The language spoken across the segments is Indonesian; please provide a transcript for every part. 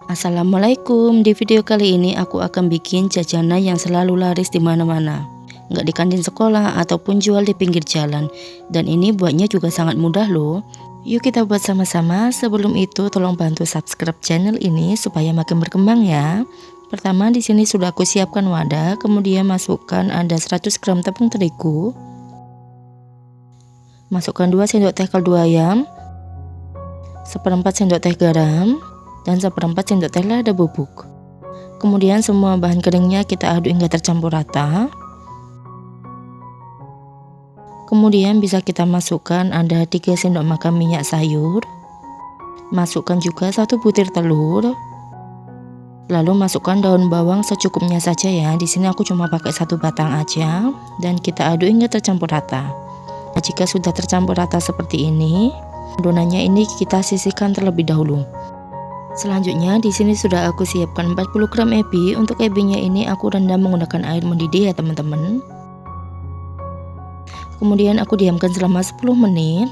Assalamualaikum, di video kali ini aku akan bikin jajanan yang selalu laris di mana-mana. Nggak di kantin sekolah ataupun jual di pinggir jalan. Dan ini buatnya juga sangat mudah loh. Yuk kita buat sama-sama. Sebelum itu tolong bantu subscribe channel ini supaya makin berkembang ya. Pertama di sini sudah aku siapkan wadah, kemudian masukkan ada 100 gram tepung terigu. Masukkan 2 sendok teh kaldu ayam, 1/4 sendok teh garam, dan 1/4 sendok teh lada bubuk. Kemudian semua bahan keringnya kita aduk hingga tercampur rata. Kemudian bisa kita masukkan ada 3 sendok makan minyak sayur. Masukkan juga 1 butir telur. Lalu masukkan daun bawang secukupnya saja ya. Di sini aku cuma pakai 1 batang aja dan kita aduk hingga tercampur rata. Nah, jika sudah tercampur rata seperti ini, adonannya ini kita sisihkan terlebih dahulu. Selanjutnya di sini sudah aku siapkan 40 gram ebi. Untuk ebinya ini aku rendam menggunakan air mendidih ya teman-teman. Kemudian aku diamkan selama 10 menit.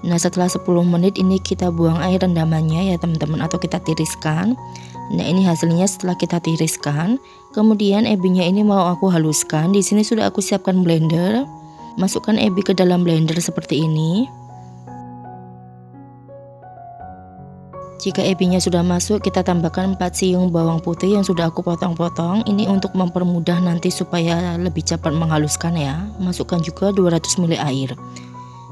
Nah, setelah 10 menit ini kita buang air rendamannya ya teman-teman, atau kita tiriskan. Nah, ini hasilnya setelah kita tiriskan. Kemudian ebinya ini mau aku haluskan. Di sini sudah aku siapkan blender. Masukkan ebi ke dalam blender seperti ini. Jika ebinya sudah masuk, kita tambahkan 4 siung bawang putih yang sudah aku potong-potong. Ini untuk mempermudah nanti supaya lebih cepat menghaluskan ya. Masukkan juga 200 ml air.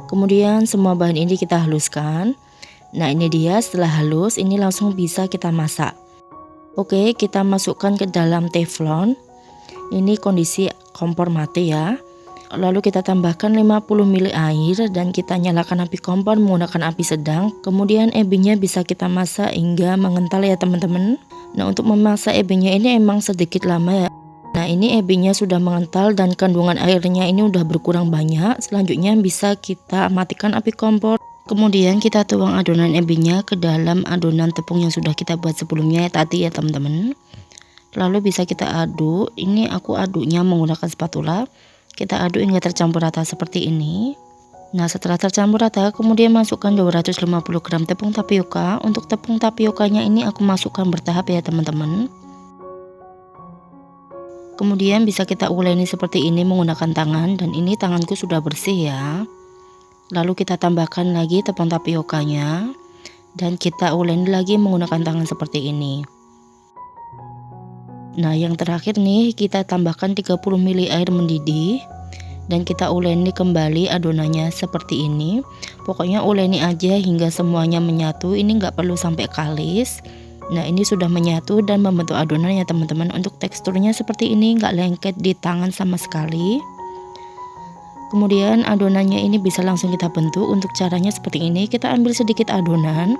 Kemudian semua bahan ini kita haluskan. Nah, ini dia setelah halus, ini langsung bisa kita masak. Oke, kita masukkan ke dalam teflon. Ini kondisi kompor mati ya. Lalu kita tambahkan 50 ml air dan kita nyalakan api kompor menggunakan api sedang. Kemudian ebinya bisa kita masak hingga mengental ya teman-teman. Nah, untuk memasak ebinya ini emang sedikit lama ya. Nah, ini ebinya sudah mengental dan kandungan airnya ini udah berkurang banyak. Selanjutnya bisa kita matikan api kompor. Kemudian kita tuang adonan ebinya ke dalam adonan tepung yang sudah kita buat sebelumnya tadi ya teman-teman. Lalu bisa kita aduk. Ini aku aduknya menggunakan spatula. Kita aduk hingga tercampur rata seperti ini. Nah, setelah tercampur rata, kemudian masukkan 250 gram tepung tapioka. Untuk tepung tapiokanya ini aku masukkan bertahap ya teman-teman. Kemudian bisa kita uleni seperti ini menggunakan tangan, dan ini tanganku sudah bersih ya. Lalu kita tambahkan lagi tepung tapiokanya dan kita uleni lagi menggunakan tangan seperti ini. Nah, yang terakhir nih kita tambahkan 30 ml air mendidih dan kita uleni kembali adonannya seperti ini. Pokoknya uleni aja hingga semuanya menyatu, ini nggak perlu sampai kalis. Nah, ini sudah menyatu dan membentuk adonan ya teman-teman. Untuk teksturnya seperti ini, nggak lengket di tangan sama sekali. Kemudian adonannya ini bisa langsung kita bentuk. Untuk caranya seperti ini, kita ambil sedikit adonan.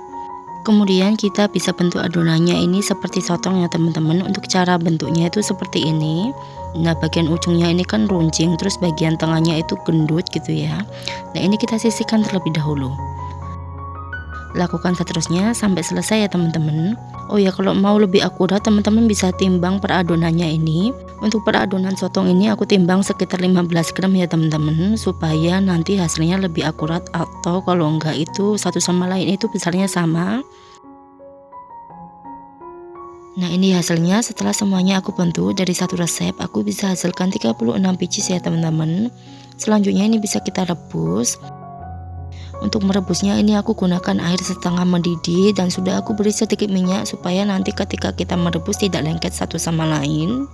Kemudian kita bisa bentuk adonannya ini seperti sotong ya teman-teman. Untuk cara bentuknya itu seperti ini. Nah, bagian ujungnya ini kan runcing, terus bagian tengahnya itu gendut gitu ya. Nah, ini kita sisihkan terlebih dahulu. Lakukan seterusnya sampai selesai ya teman-teman. Oh ya, kalau mau lebih akurat teman-teman bisa timbang per adonannya ini. Untuk per adonan sotong ini aku timbang sekitar 15 gram ya teman-teman, supaya nanti hasilnya lebih akurat, atau kalau enggak itu satu sama lain itu besarnya sama. Nah, ini hasilnya setelah semuanya aku bentuk dari satu resep, aku bisa hasilkan 36 pieces ya teman-teman. Selanjutnya ini bisa kita rebus. Untuk merebusnya ini aku gunakan air setengah mendidih dan sudah aku beri sedikit minyak supaya nanti ketika kita merebus tidak lengket satu sama lain.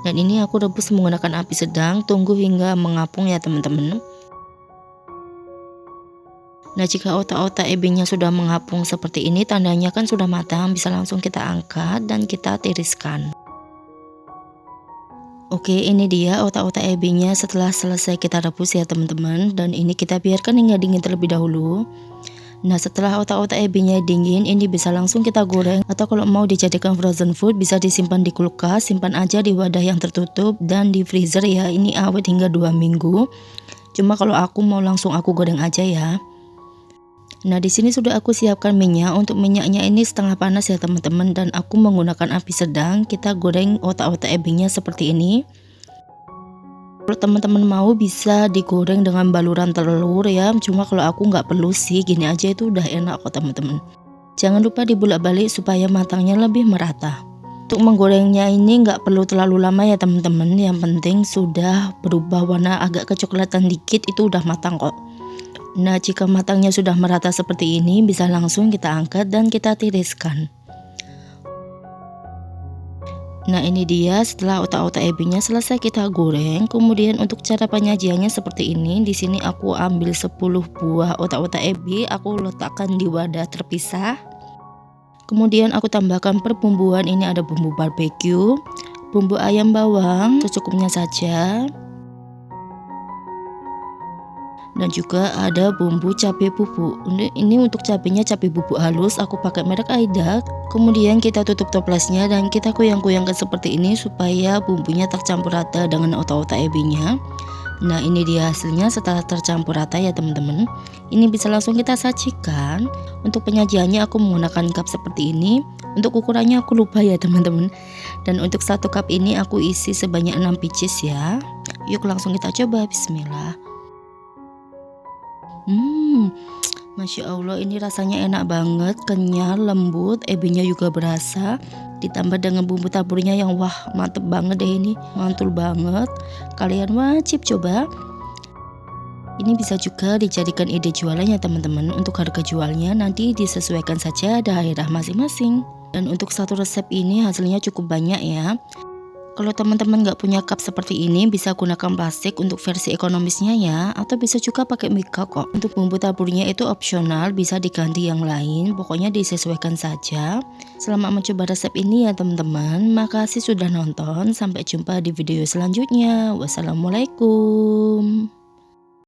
Dan ini aku rebus menggunakan api sedang, tunggu hingga mengapung ya teman-teman. Nah, jika otak-otak ebinya sudah mengapung seperti ini, tandanya kan sudah matang, bisa langsung kita angkat dan kita tiriskan. Oke, ini dia otak-otak ebinya setelah selesai kita rebus ya teman-teman, dan ini kita biarkan hingga dingin terlebih dahulu. Nah, setelah otak-otak ebinya dingin, ini bisa langsung kita goreng, atau kalau mau dijadikan frozen food bisa disimpan di kulkas, simpan aja di wadah yang tertutup dan di freezer ya. Ini awet hingga 2 minggu. Cuma kalau aku mau langsung aku goreng aja ya. Nah, di sini sudah aku siapkan minyak. Untuk minyaknya ini setengah panas ya teman-teman, dan aku menggunakan api sedang. Kita goreng otak-otak ebinya seperti ini. Kalau teman-teman mau bisa digoreng dengan baluran telur ya, cuma kalau aku nggak perlu sih, gini aja itu udah enak kok teman-teman. Jangan lupa dibulak-balik supaya matangnya lebih merata. Untuk menggorengnya ini nggak perlu terlalu lama ya teman-teman, yang penting sudah berubah warna agak kecoklatan dikit itu udah matang kok. Nah, jika matangnya sudah merata seperti ini, bisa langsung kita angkat dan kita tiriskan. Nah, ini dia setelah otak-otak ebinya selesai kita goreng. Kemudian untuk cara penyajiannya seperti ini. Di sini aku ambil 10 buah otak-otak ebi, aku letakkan di wadah terpisah. Kemudian aku tambahkan perbumbuan, ini ada bumbu barbeque, bumbu ayam bawang secukupnya saja. Dan juga ada bumbu cabai bubuk. Ini untuk cabenya cabai bubuk halus, aku pakai merek Aida. Kemudian kita tutup toplesnya dan kita goyang-goyangkan seperti ini supaya bumbunya tercampur rata dengan otak-otak ebinya. Nah, ini dia hasilnya setelah tercampur rata ya teman-teman. Ini bisa langsung kita sajikan. Untuk penyajiannya aku menggunakan cup seperti ini. Untuk ukurannya aku lupa ya teman-teman. Dan untuk 1 cup ini aku isi sebanyak 6 pieces ya. Yuk langsung kita coba, bismillah. Masya Allah, ini rasanya enak banget, kenyal, lembut, ebinya juga berasa. Ditambah dengan bumbu taburnya yang wah mantep banget deh, ini mantul banget. Kalian wajib coba. Ini bisa juga dijadikan ide jualan ya teman-teman. Untuk harga jualnya nanti disesuaikan saja daerah masing-masing. Dan untuk satu resep ini hasilnya cukup banyak ya. Kalau teman-teman nggak punya cup seperti ini, bisa gunakan plastik untuk versi ekonomisnya ya, atau bisa juga pakai mika kok. Untuk bumbu taburnya itu opsional, bisa diganti yang lain, pokoknya disesuaikan saja. Selamat mencoba resep ini ya teman-teman. Makasih sudah nonton, sampai jumpa di video selanjutnya. Wassalamualaikum.